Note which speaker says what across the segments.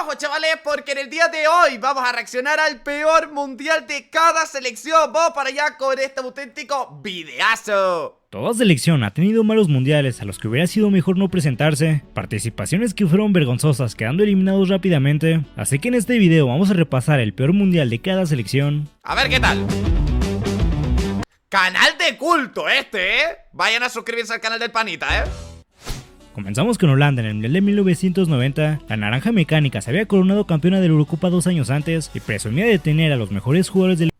Speaker 1: abajo, chavales, porque en el día de hoy vamos a reaccionar al peor mundial de cada selección. Vamos para allá con este auténtico videazo.
Speaker 2: Toda selección ha tenido malos mundiales a los que hubiera sido mejor no presentarse, participaciones que fueron vergonzosas quedando eliminados rápidamente, así que en este video vamos a repasar el peor mundial de cada selección.
Speaker 1: A ver qué tal. Canal de culto este, Vayan a suscribirse al canal del panita,
Speaker 2: Comenzamos con Holanda. En el Mundial de 1990, la Naranja Mecánica se había coronado campeona de la Eurocopa 2 años antes y presumía de tener a los mejores jugadores del...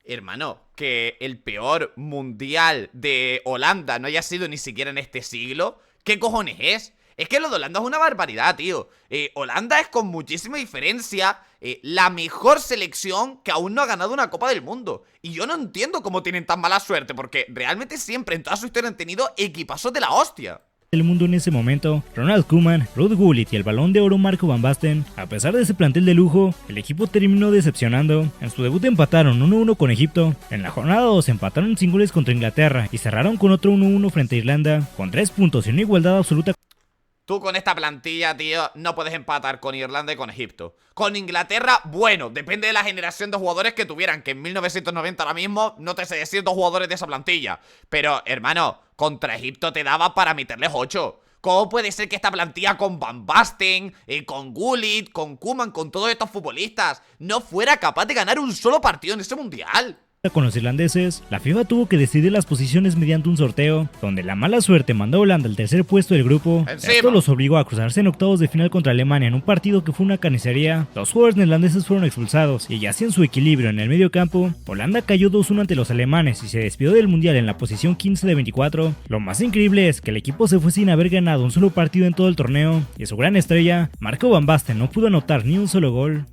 Speaker 1: Hermano, que el peor mundial de Holanda no haya sido ni siquiera en este siglo. ¿Qué cojones es? Es que lo de Holanda es una barbaridad, tío. Holanda es con muchísima diferencia la mejor selección que aún no ha ganado una Copa del Mundo. Y yo no entiendo cómo tienen tan mala suerte, porque realmente siempre en toda su historia han tenido equipazos de la hostia
Speaker 2: del mundo en ese momento. Ronald Koeman, Ruud Gullit y el Balón de Oro Marco Van Basten. A pesar de ese plantel de lujo, el equipo terminó decepcionando. En su debut empataron 1-1 con Egipto, en la jornada 2 empataron sin goles contra Inglaterra y cerraron con otro 1-1 frente a Irlanda, con 3 puntos y una igualdad absoluta.
Speaker 1: Tú con esta plantilla, tío, no puedes empatar con Irlanda y con Egipto. Con Inglaterra, bueno, depende de la generación de jugadores que tuvieran, que en 1990 ahora mismo no te sé decir 2 jugadores de esa plantilla. Pero, hermano, contra Egipto te daba para meterles 8. ¿Cómo puede ser que esta plantilla con Van Basten, con Gullit, con Koeman, con todos estos futbolistas, no fuera capaz de ganar un solo partido en ese mundial?
Speaker 2: Con los irlandeses, la FIFA tuvo que decidir las posiciones mediante un sorteo, donde la mala suerte mandó a Holanda al tercer puesto del grupo. Esto los obligó a cruzarse en octavos de final contra Alemania en un partido que fue una carnicería. Los jugadores neerlandeses fueron expulsados y ya sin su equilibrio en el medio campo, Holanda cayó 2-1 ante los alemanes y se despidió del mundial en la posición 15 de 24. Lo más increíble es que el equipo se fue sin haber ganado un solo partido en todo el torneo y su gran estrella, Marco Van Basten, no pudo anotar ni un solo gol.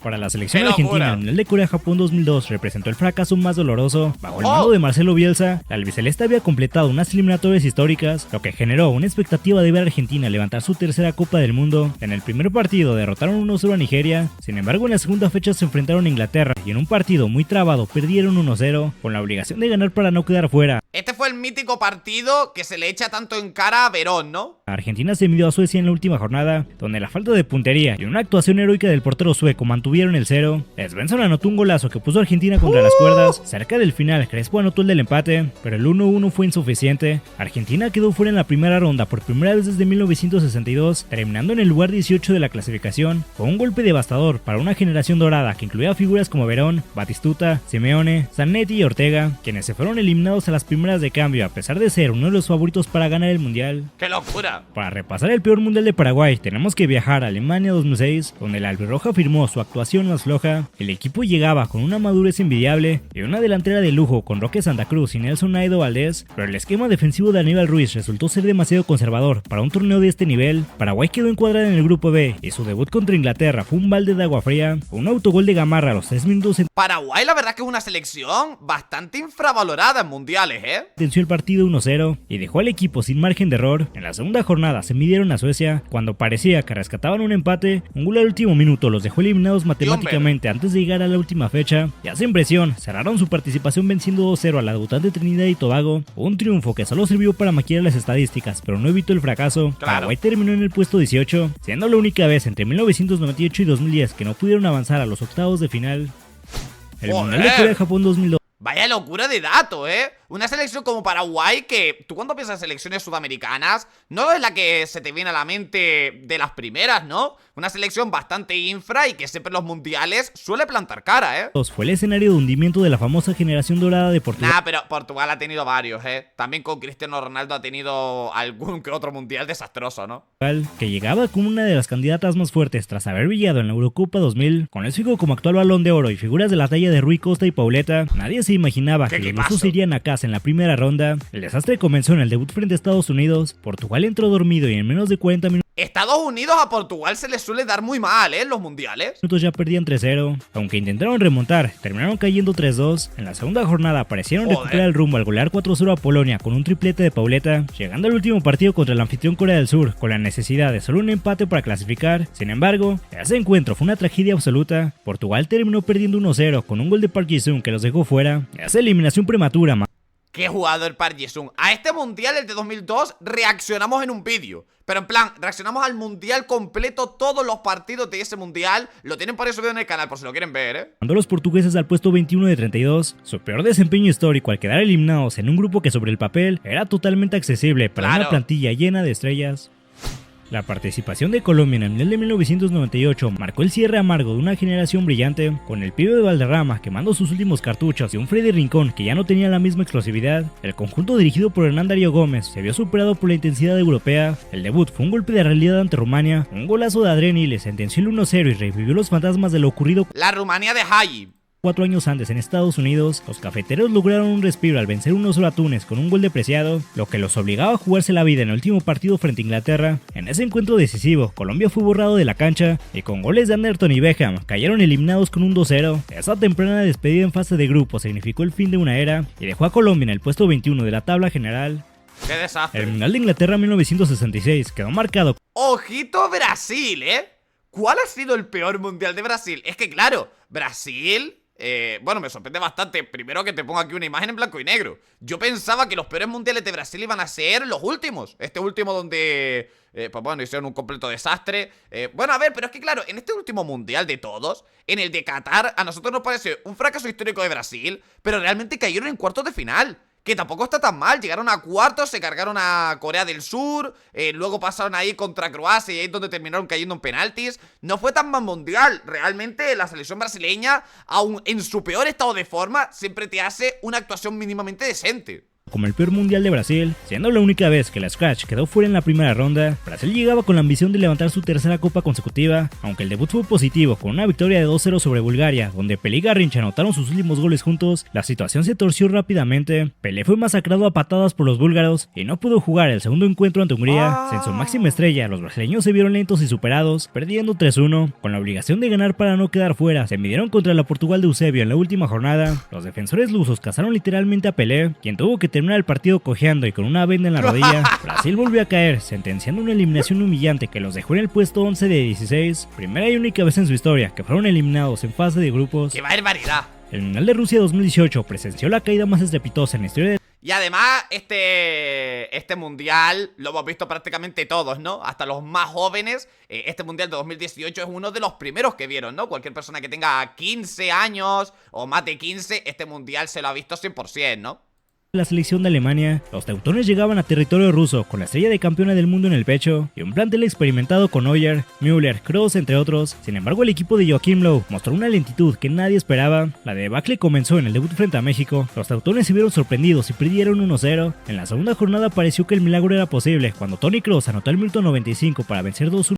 Speaker 2: Para la selección argentina, el Mundial de Corea-Japón 2002 representó el fracaso más doloroso. Bajo el mando de Marcelo Bielsa, la albiceleste había completado unas eliminatorias históricas, lo que generó una expectativa de ver a Argentina levantar su tercera Copa del Mundo. En el primer partido derrotaron 1-0 a Nigeria, sin embargo en la segunda fecha se enfrentaron a Inglaterra y en un partido muy trabado perdieron 1-0, con la obligación de ganar para no quedar fuera.
Speaker 1: Este fue el mítico partido que se le echa tanto en cara a Verón, ¿no?
Speaker 2: Argentina se midió a Suecia en la última jornada, donde la falta de puntería y una actuación heroica del portero sueco mantuvieron el 0. Svensson anotó un golazo que puso a Argentina contra las cuerdas. Cerca del final, Crespo anotó el del empate, pero el 1-1 fue insuficiente. Argentina quedó fuera en la primera ronda por primera vez desde 1962, terminando en el lugar 18 de la clasificación. Fue un golpe devastador para una generación dorada que incluía figuras como Verón, Batistuta, Simeone, Zanetti y Ortega, quienes se fueron eliminados a las primeras de cambio a pesar de ser uno de los favoritos para ganar el mundial.
Speaker 1: ¡Qué locura!
Speaker 2: Para repasar el peor mundial de Paraguay, tenemos que viajar a Alemania 2006, donde el albirroja firmó su actuación más floja. El equipo llegaba con una madurez envidiable y una delantera de lujo con Roque Santa Cruz y Nelson Naido Valdés, pero el esquema defensivo de Aníbal Ruiz resultó ser demasiado conservador para un torneo de este nivel. Paraguay quedó encuadrada en el grupo B y su debut contra Inglaterra fue un balde de agua fría, un autogol de Gamarra a los 3 minutos.
Speaker 1: Paraguay la verdad que es una selección bastante infravalorada en mundiales,
Speaker 2: Venció el partido 1-0 y dejó al equipo sin margen de error. En la segunda jornada se midieron a Suecia, cuando parecía que rescataban un empate, un gol al último minuto los dejó eliminados matemáticamente antes de llegar a la última fecha. Ya sin presión, cerraron su participación venciendo 2-0 a la debutante Trinidad y Tobago, un triunfo que solo sirvió para maquillar las estadísticas, pero no evitó el fracaso. Paraguay terminó en el puesto 18, siendo la única vez entre 1998 y 2010 que no pudieron avanzar a los octavos de final. El Mundial de Corea-Japón 2002.
Speaker 1: Vaya locura de dato, Una selección como Paraguay que tú cuando piensas en selecciones sudamericanas no es la que se te viene a la mente de las primeras, ¿no? Una selección bastante infra y que siempre en los mundiales suele plantar cara,
Speaker 2: Fue el escenario de hundimiento de la famosa generación dorada de Portugal.
Speaker 1: Pero Portugal ha tenido varios, También con Cristiano Ronaldo ha tenido algún que otro mundial desastroso, ¿no?
Speaker 2: Que llegaba como una de las candidatas más fuertes tras haber brillado en la Eurocopa 2000, con el Figo como actual Balón de Oro y figuras de la talla de Rui Costa y Pauleta. Nadie se imaginaba que los rusos irían a casa en la primera ronda. El desastre comenzó en el debut frente a Estados Unidos. Portugal entró dormido y en menos de 40 minutos
Speaker 1: Estados Unidos a Portugal se les suele dar muy mal, en los mundiales.
Speaker 2: Ya perdían 3-0. Aunque intentaron remontar, terminaron cayendo 3-2. En la segunda jornada parecieron recuperar el rumbo al golear 4-0 a Polonia con un triplete de Pauleta, llegando al último partido contra el anfitrión Corea del Sur, con la necesidad de solo un empate para clasificar. Sin embargo, ese encuentro fue una tragedia absoluta. Portugal terminó perdiendo 1-0 con un gol de Park Ji-sung que los dejó fuera. Esa eliminación prematura.
Speaker 1: ¡Qué jugador Park Ji-sung! A este mundial, el de 2002, reaccionamos en un vídeo. Pero en plan, reaccionamos al mundial completo, todos los partidos de ese mundial. Lo tienen por eso en el canal, por si lo quieren ver,
Speaker 2: Mandó a los portugueses al puesto 21 de 32, su peor desempeño histórico al quedar eliminados en un grupo que sobre el papel era totalmente accesible para una plantilla llena de estrellas. La participación de Colombia en el Mundial de 1998 marcó el cierre amargo de una generación brillante, con el pibe de Valderrama quemando sus últimos cartuchos y un Freddy Rincón que ya no tenía la misma explosividad. El conjunto dirigido por Hernán Darío Gómez se vio superado por la intensidad europea. El debut fue un golpe de realidad ante Rumania, un golazo de Adriani le sentenció el 1-0 y revivió los fantasmas de lo ocurrido
Speaker 1: la Rumanía de Hagi.
Speaker 2: 4 años antes en Estados Unidos. Los cafeteros lograron un respiro al vencer 1-0 a Túnez con un gol de Preciado, lo que los obligaba a jugarse la vida en el último partido frente a Inglaterra. En ese encuentro decisivo, Colombia fue borrado de la cancha y con goles de Anderton y Beckham cayeron eliminados con un 2-0. Esa temprana despedida en fase de grupo significó el fin de una era y dejó a Colombia en el puesto 21 de la tabla general.
Speaker 1: ¡Qué desastre!
Speaker 2: El Mundial de Inglaterra 1966 quedó marcado.
Speaker 1: ¡Ojito Brasil, ¿Cuál ha sido el peor Mundial de Brasil? Es que claro, Brasil... bueno, me sorprende bastante. Primero que te ponga aquí una imagen en blanco y negro. Yo pensaba que los peores mundiales de Brasil iban a ser los últimos. Este último donde, pues bueno, hicieron un completo desastre. Bueno, a ver, pero es que claro, en este último mundial de todos, en el de Qatar, a nosotros nos parece un fracaso histórico de Brasil, pero realmente cayeron en cuartos de final. Que tampoco está tan mal, llegaron a cuartos, se cargaron a Corea del Sur, luego pasaron ahí contra Croacia y ahí es donde terminaron cayendo en penaltis. No fue tan mal mundial, realmente la selección brasileña, aun en su peor estado de forma, siempre te hace una actuación mínimamente decente.
Speaker 2: Como el peor mundial de Brasil, siendo la única vez que la Scratch quedó fuera en la primera ronda, Brasil llegaba con la ambición de levantar su tercera copa consecutiva, aunque el debut fue positivo con una victoria de 2-0 sobre Bulgaria, donde Pelé y Garrincha anotaron sus últimos goles juntos. La situación se torció rápidamente, Pelé fue masacrado a patadas por los búlgaros y no pudo jugar el segundo encuentro ante Hungría. Sin su máxima estrella, los brasileños se vieron lentos y superados, perdiendo 3-1, con la obligación de ganar para no quedar fuera. Se midieron contra la Portugal de Eusebio en la última jornada. Los defensores lusos cazaron literalmente a Pelé, quien tuvo que terminar el partido cojeando y con una venda en la rodilla. Brasil volvió a caer, sentenciando una eliminación humillante que los dejó en el puesto 11 de 16, primera y única vez en su historia que fueron eliminados en fase de grupos.
Speaker 1: ¡Qué barbaridad!
Speaker 2: El Mundial de Rusia 2018 presenció la caída más estrepitosa en la historia de...
Speaker 1: Y además, este mundial lo hemos visto prácticamente todos, ¿no? Hasta los más jóvenes. Este mundial de 2018 es uno de los primeros que vieron, ¿no? Cualquier persona que tenga 15 años o más de 15, este mundial se lo ha visto 100%, ¿no?
Speaker 2: La selección de Alemania, los teutones llegaban a territorio ruso con la estrella de campeona del mundo en el pecho y un plantel experimentado con Neuer, Müller, Kroos entre otros. Sin embargo, el equipo de Joachim Löw mostró una lentitud que nadie esperaba. La debacle comenzó en el debut frente a México. Los teutones se vieron sorprendidos y perdieron 1-0. En la segunda jornada pareció que el milagro era posible cuando Toni Kroos anotó el minuto 95 para vencer 2-1.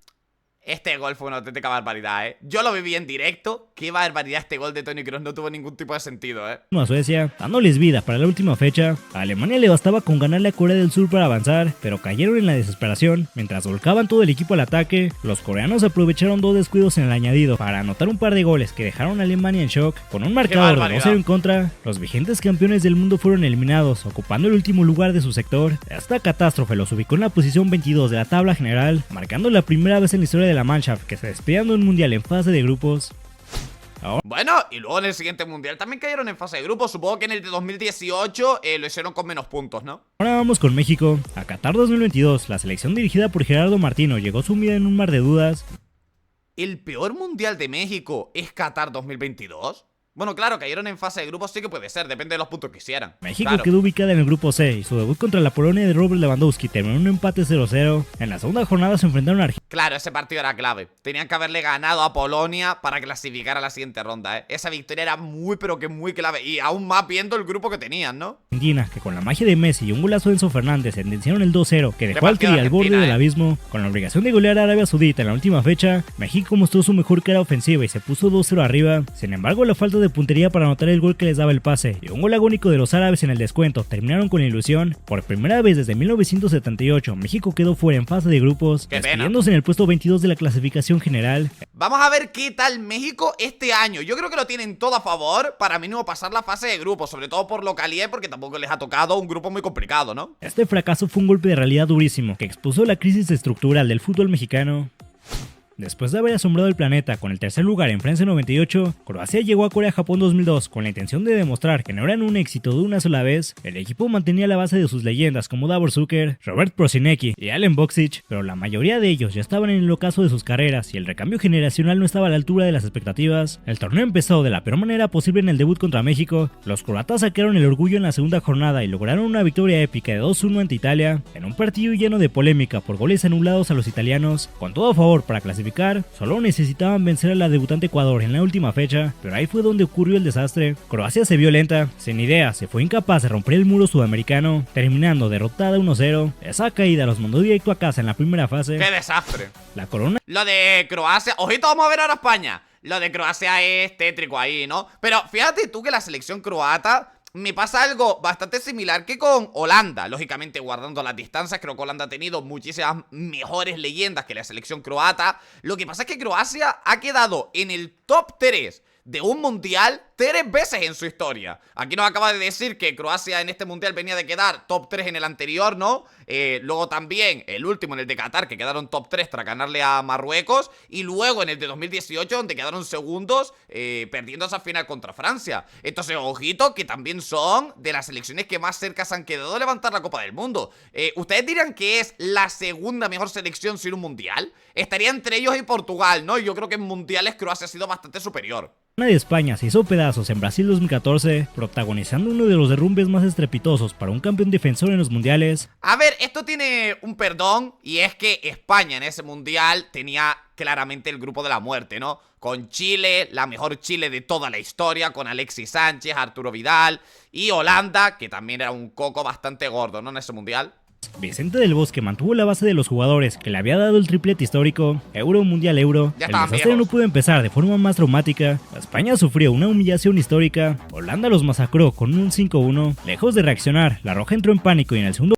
Speaker 1: Este gol fue una auténtica barbaridad, Yo lo viví en directo. Qué barbaridad, este gol de Toni Kroos no tuvo ningún tipo de sentido,
Speaker 2: A Suecia, dándoles vida para la última fecha. A Alemania le bastaba con ganarle a Corea del Sur para avanzar, pero cayeron en la desesperación. Mientras volcaban todo el equipo al ataque, los coreanos aprovecharon 2 descuidos en el añadido para anotar un par de goles que dejaron a Alemania en shock. Con un marcador de 2-0 en contra, los vigentes campeones del mundo fueron eliminados, ocupando el último lugar de su sector. Esta catástrofe los ubicó en la posición 22 de la tabla general, marcando la primera vez en la historia de la Mannschaft que se despidieron de un mundial en fase de grupos.
Speaker 1: Bueno, y luego en el siguiente mundial también cayeron en fase de grupos. Supongo que en el de 2018 lo hicieron con menos puntos, ¿no?
Speaker 2: Ahora vamos con México. A Qatar 2022, la selección dirigida por Gerardo Martino llegó sumida en un mar de dudas.
Speaker 1: ¿El peor mundial de México es Qatar 2022? Bueno, claro, cayeron en fase de grupos, sí que puede ser, depende de los puntos que hicieran.
Speaker 2: México quedó ubicada en el grupo C y su debut contra la Polonia de Robert Lewandowski terminó en un empate 0-0. En la segunda jornada se enfrentaron a Argentina.
Speaker 1: Claro, ese partido era clave. Tenían que haberle ganado a Polonia para clasificar a la siguiente ronda, Esa victoria era muy, pero que muy clave. Y aún más viendo el grupo que tenían, ¿no?
Speaker 2: Argentina, que con la magia de Messi y un golazo de Enzo Fernández sentenciaron el 2-0, que dejó al Tri al borde del abismo. Con la obligación de golear a Arabia Saudita en la última fecha, México mostró su mejor cara ofensiva y se puso 2-0 arriba. Sin embargo, la falta de puntería para anotar el gol que les daba el pase y un gol agónico de los árabes en el descuento terminaron con la ilusión. Por primera vez desde 1978, México quedó fuera en fase de grupos, despidiéndose en el puesto 22 de la clasificación general.
Speaker 1: Vamos a ver qué tal México este año. Yo creo que lo tienen todo a favor para mínimo pasar la fase de grupos, sobre todo por localidad, porque tampoco les ha tocado un grupo muy complicado, ¿no?
Speaker 2: Este fracaso fue un golpe de realidad durísimo que expuso la crisis estructural del fútbol mexicano. Después de haber asombrado el planeta con el tercer lugar en Francia 98, Croacia llegó a Corea-Japón 2002 con la intención de demostrar que no eran un éxito de una sola vez. El equipo mantenía la base de sus leyendas como Davor Šuker, Robert Prosinecki y Alen Boksic, pero la mayoría de ellos ya estaban en el ocaso de sus carreras y el recambio generacional no estaba a la altura de las expectativas. El torneo empezó de la peor manera posible en el debut contra México. Los croatas sacaron el orgullo en la segunda jornada y lograron una victoria épica de 2-1 ante Italia, en un partido lleno de polémica por goles anulados a los italianos. Con todo a favor para clasificar, solo necesitaban vencer a la debutante Ecuador en la última fecha, pero ahí fue donde ocurrió el desastre. Croacia se vio lenta, sin ideas, se fue incapaz de romper el muro sudamericano, terminando derrotada 1-0. Esa caída los mandó directo a casa en la primera fase.
Speaker 1: ¡Qué desastre!
Speaker 2: La corona...
Speaker 1: Lo de Croacia... Ojito, vamos a ver ahora España. Lo de Croacia es tétrico ahí, ¿no? Pero fíjate tú que la selección croata... Me pasa algo bastante similar que con Holanda. Lógicamente, guardando las distancias, creo que Holanda ha tenido muchísimas mejores leyendas que la selección croata. Lo que pasa es que Croacia ha quedado en el top 3 de un mundial 3 veces en su historia. Aquí nos acaba de decir que Croacia en este mundial venía de quedar top 3 en el anterior, ¿no? Luego también el último, en el de Qatar, que quedaron top 3 tras ganarle a Marruecos. Y luego en el de 2018, donde quedaron segundos, perdiendo esa final contra Francia. Entonces, ojito, que también son de las selecciones que más cerca se han quedado de levantar la Copa del Mundo. ¿Ustedes dirán que es la segunda mejor selección sin un mundial? Estaría entre ellos y Portugal, ¿no? Yo creo que en mundiales Croacia ha sido bastante superior.
Speaker 2: La de España se hizo pedazos en Brasil 2014, protagonizando uno de los derrumbes más estrepitosos para un campeón defensor en los mundiales.
Speaker 1: A ver, esto tiene un perdón, y es que España en ese mundial tenía claramente el grupo de la muerte, ¿no? Con Chile, la mejor Chile de toda la historia, con Alexis Sánchez, Arturo Vidal, y Holanda, que también era un coco bastante gordo, ¿no? En ese mundial.
Speaker 2: Vicente del Bosque mantuvo la base de los jugadores que le había dado el triplete histórico, Euro, Mundial, Euro. El desastre no pudo empezar de forma más traumática. España sufrió una humillación histórica. Holanda los masacró con un 5-1. Lejos de reaccionar, la Roja entró en pánico y en el segundo...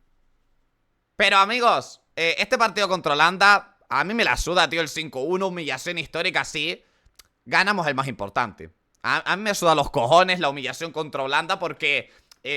Speaker 1: Pero amigos, este partido contra Holanda, a mí me la suda, tío, el 5-1, humillación histórica, sí. Ganamos el más importante. A mí me suda los cojones la humillación contra Holanda porque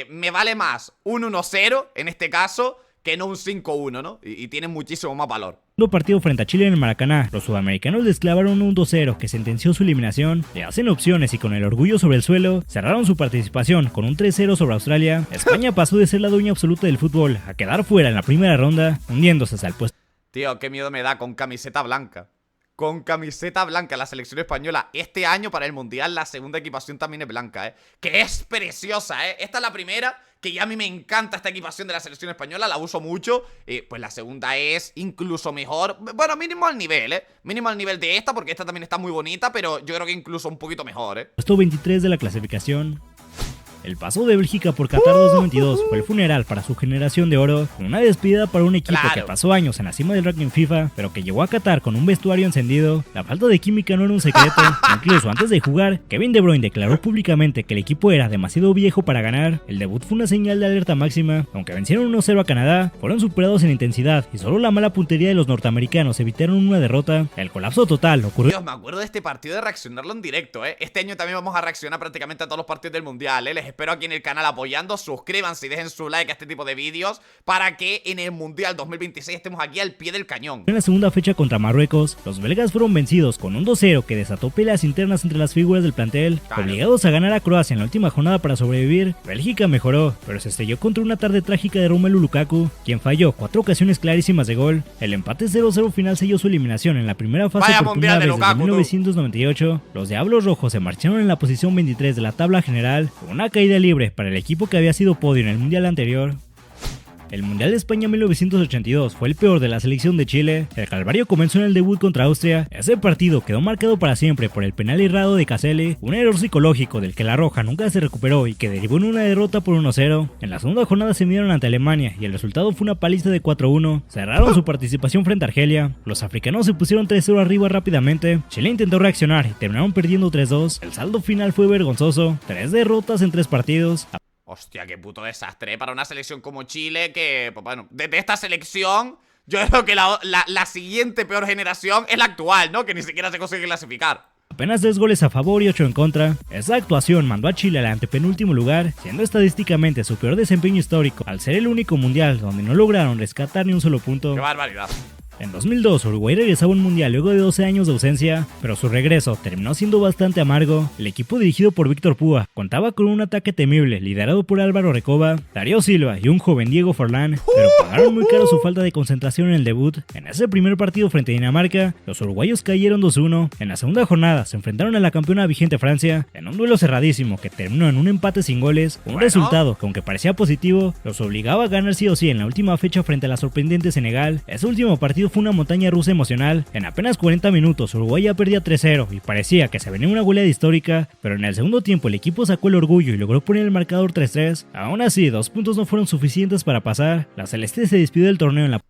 Speaker 1: me vale más un 1-0 en este caso que no un 5-1, ¿no? Y tiene muchísimo más valor.
Speaker 2: Partido frente a Chile en el Maracaná, los sudamericanos les clavaron un 2-0 que sentenció su eliminación, le hacen opciones y con el orgullo sobre el suelo, cerraron su participación con un 3-0 sobre Australia. España pasó de ser la dueña absoluta del fútbol a quedar fuera en la primera ronda, hundiéndose hasta el puesto.
Speaker 1: Tío, qué miedo me da con camiseta blanca. Con camiseta blanca la selección española. Este año para el Mundial la segunda equipación también es blanca, que es preciosa, Esta es la primera, que ya a mí me encanta esta equipación de la selección española, la uso mucho. Pues la segunda es incluso mejor. Bueno, mínimo al nivel, mínimo al nivel de esta, porque esta también está muy bonita, pero yo creo que incluso un poquito mejor,
Speaker 2: Puesto 23 de la clasificación. El paso de Bélgica por Qatar 2022 fue el funeral para su generación de oro, con una despedida para un equipo que pasó años en la cima del ranking FIFA, pero que llegó a Qatar con un vestuario encendido. La falta de química no era un secreto, incluso antes de jugar, Kevin De Bruyne declaró públicamente que el equipo era demasiado viejo para ganar. El debut fue una señal de alerta máxima, aunque vencieron 1-0 a Canadá, fueron superados en intensidad y solo la mala puntería de los norteamericanos evitaron una derrota. El colapso total ocurrió.
Speaker 1: Dios, me acuerdo de este partido de reaccionarlo en directo, Este año también vamos a reaccionar prácticamente a todos los partidos del Mundial, Les espero aquí en el canal apoyando, suscríbanse y dejen su like a este tipo de vídeos para que en el Mundial 2026 estemos aquí al pie del cañón.
Speaker 2: En la segunda fecha contra Marruecos, los belgas fueron vencidos con un 2-0 que desató peleas internas entre las figuras del plantel. Obligados a ganar a Croacia en la última jornada para sobrevivir, Bélgica mejoró, pero se estrelló contra una tarde trágica de Romelu Lukaku, quien falló 4 ocasiones clarísimas de gol. El empate 0-0 final selló su eliminación en la primera fase por primera vez desde 1998. Los Diablos Rojos se marcharon en la posición 23 de la tabla general, con una caída libre para el equipo que había sido podio en el mundial anterior. El Mundial de España 1982 fue el peor de la selección de Chile. El calvario comenzó en el debut contra Austria. Ese partido quedó marcado para siempre por el penal errado de Caselli, un error psicológico del que la Roja nunca se recuperó y que derivó en una derrota por 1-0. En la segunda jornada se midieron ante Alemania y el resultado fue una paliza de 4-1. Cerraron su participación frente a Argelia. Los africanos se pusieron 3-0 arriba rápidamente. Chile intentó reaccionar y terminaron perdiendo 3-2. El saldo final fue vergonzoso, 3 derrotas en 3 partidos.
Speaker 1: Hostia, qué puto desastre, para una selección como Chile que, pues bueno, desde esta selección, yo creo que la siguiente peor generación es la actual, ¿no? Que ni siquiera se consigue clasificar.
Speaker 2: Apenas 3 goles a favor y 8 en contra. Esa actuación mandó a Chile al antepenúltimo lugar, siendo estadísticamente su peor desempeño histórico, al ser el único mundial donde no lograron rescatar ni un solo punto.
Speaker 1: ¡Qué barbaridad!
Speaker 2: En 2002, Uruguay regresaba a un mundial luego de 12 años de ausencia, pero su regreso terminó siendo bastante amargo. El equipo dirigido por Víctor Púa contaba con un ataque temible liderado por Álvaro Recoba, Darío Silva y un joven Diego Forlán, pero pagaron muy caro su falta de concentración en el debut. En ese primer partido frente a Dinamarca, los uruguayos cayeron 2-1. En la segunda jornada se enfrentaron a la campeona vigente Francia en un duelo cerradísimo que terminó en un empate sin goles, un resultado que aunque parecía positivo, los obligaba a ganar sí o sí en la última fecha frente a la sorprendente Senegal. Ese último partido fue una montaña rusa emocional. En apenas 40 minutos Uruguay ya perdía 3-0 y parecía que se venía una goleada histórica, pero en el segundo tiempo el equipo sacó el orgullo y logró poner el marcador 3-3. Aún así, 2 puntos no fueron suficientes para pasar. La Celeste se despidió del torneo en la...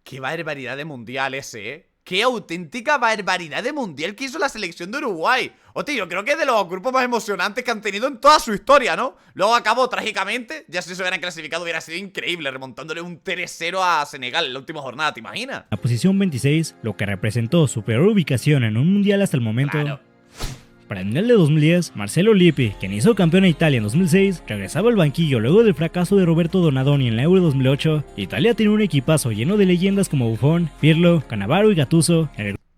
Speaker 1: ¡Qué barbaridad de mundial ese, eh! ¡Qué auténtica barbaridad de mundial que hizo la selección de Uruguay! Hostia, yo creo que es de los grupos más emocionantes que han tenido en toda su historia, ¿no? Luego acabó trágicamente, ya si se hubieran clasificado hubiera sido increíble, remontándole un 3-0 a Senegal en la última jornada, ¿te imaginas?
Speaker 2: La posición 26, lo que representó su peor ubicación en un mundial hasta el momento.
Speaker 1: Claro.
Speaker 2: Para el Mundial de 2010, Marcelo Lippi, quien hizo campeón a Italia en 2006, regresaba al banquillo luego del fracaso de Roberto Donadoni en la Euro 2008. Italia tiene un equipazo lleno de leyendas como Buffon, Pirlo, Cannavaro y Gattuso.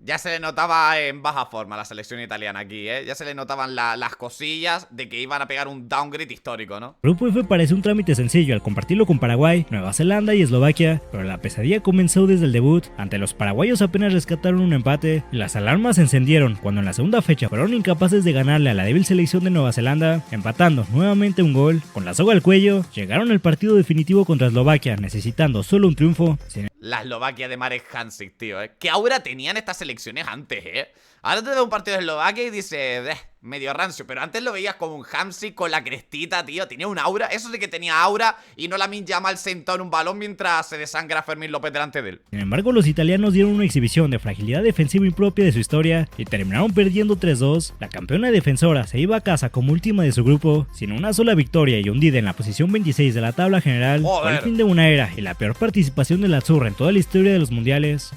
Speaker 1: Ya se le notaba en baja forma la selección italiana aquí, ¿eh? Ya se le notaban las cosillas de que iban a pegar un downgrade histórico, ¿no?
Speaker 2: El Grupo F parece un trámite sencillo al compartirlo con Paraguay, Nueva Zelanda y Eslovaquia, pero la pesadilla comenzó desde el debut. Ante los paraguayos apenas rescataron un empate y las alarmas se encendieron cuando en la segunda fecha fueron incapaces de ganarle a la débil selección de Nueva Zelanda, empatando nuevamente un gol. Con la soga al cuello, llegaron al partido definitivo contra Eslovaquia, necesitando solo un triunfo.
Speaker 1: La Eslovaquia de Marek Hamšík, tío, ¿eh? ¿Qué aura tenían estas selecciones antes, eh? Ahora te da un partido de Eslovaquia y dices, medio rancio, pero antes lo veías como un Hamšík con la crestita, tío, tenía un aura, eso sí que tenía aura y no Lamine Yamal sentado en un balón mientras se desangra Fermín López delante de él.
Speaker 2: Sin embargo, los italianos dieron una exhibición de fragilidad defensiva impropia de su historia y terminaron perdiendo 3-2. La campeona defensora se iba a casa como última de su grupo, sin una sola victoria y hundida en la posición 26 de la tabla general. Fue el fin de una era y la peor participación de la Azzurra en toda la historia de los mundiales.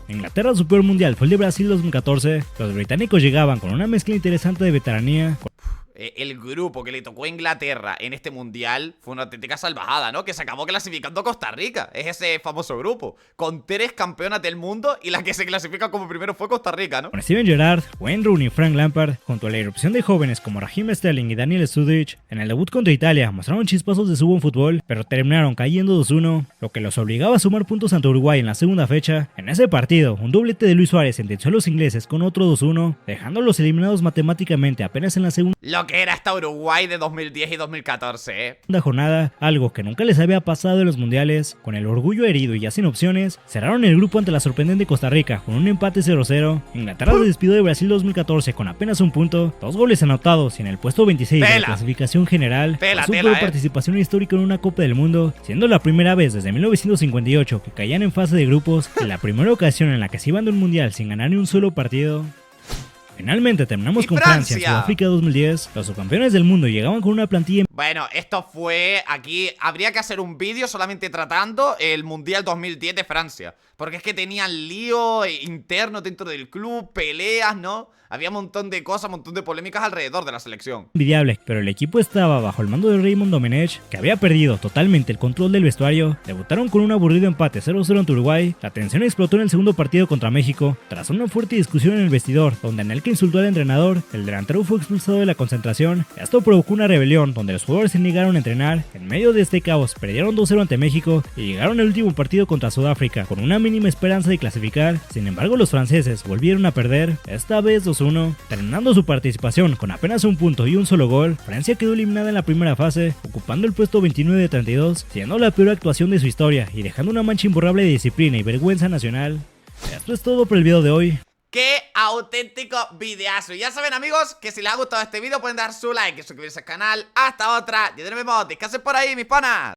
Speaker 2: Inglaterra, su peor mundial fue el de Brasil 2014. Los británicos llegaban con una mezcla interesante de veteranía.
Speaker 1: El grupo que le tocó a Inglaterra en este mundial fue una auténtica salvajada, ¿no? Que se acabó clasificando a Costa Rica. Es ese famoso grupo, con 3 campeonas del mundo y la que se clasifica como primero fue Costa Rica, ¿no?
Speaker 2: Con Steven Gerrard, Wayne Rooney y Frank Lampard, junto a la irrupción de jóvenes como Raheem Sterling y Daniel Sturridge, en el debut contra Italia mostraron chispazos de su buen fútbol, pero terminaron cayendo 2-1, lo que los obligaba a sumar puntos ante Uruguay en la segunda fecha. En ese partido, un doblete de Luis Suárez sentenció a los ingleses con otro 2-1, dejándolos eliminados matemáticamente apenas en la segunda
Speaker 1: que era hasta Uruguay de 2010 y 2014, ¿eh?
Speaker 2: Jornada, algo que nunca les había pasado en los mundiales. Con el orgullo herido y ya sin opciones, cerraron el grupo ante la sorprendente Costa Rica con un empate 0-0. Inglaterra se despidió de Brasil 2014 con apenas un punto, 2 goles anotados y en el puesto 26 de la clasificación general. Su peor participación histórica en una Copa del Mundo, siendo la primera vez desde 1958 que caían en fase de grupos y la primera ocasión en la que se iban de un mundial sin ganar ni un solo partido. Finalmente terminamos con Francia en Sudáfrica 2010. Los subcampeones del mundo llegaban con una plantilla...
Speaker 1: Bueno, esto fue... Aquí habría que hacer un vídeo solamente tratando el Mundial 2010 de Francia, porque es que tenían lío interno dentro del club, peleas, ¿no? Había un montón de cosas, un montón de polémicas alrededor de la selección.
Speaker 2: Envidiable, pero el equipo estaba bajo el mando de Raymond Domenech, que había perdido totalmente el control del vestuario. Debutaron con un aburrido empate 0-0 ante Uruguay. La tensión explotó en el segundo partido contra México, tras una fuerte discusión en el vestidor, donde Anelka insultó al entrenador. El delantero fue expulsado de la concentración. Esto provocó una rebelión, donde los jugadores se negaron a entrenar. En medio de este caos, perdieron 2-0 ante México y llegaron al último partido contra Sudáfrica, con una mínima esperanza de clasificar. Sin embargo, los franceses volvieron a perder, esta vez 2-1. Terminando su participación con apenas un punto y un solo gol, Francia quedó eliminada en la primera fase, ocupando el puesto 29 de 32, siendo la peor actuación de su historia y dejando una mancha imborrable de disciplina y vergüenza nacional. Esto es todo por el video de hoy.
Speaker 1: ¡Qué auténtico videazo! Y ya saben, amigos, que si les ha gustado este video pueden dar su like y suscribirse al canal. Hasta otra, ya nos vemos, descansen por ahí, mis panas.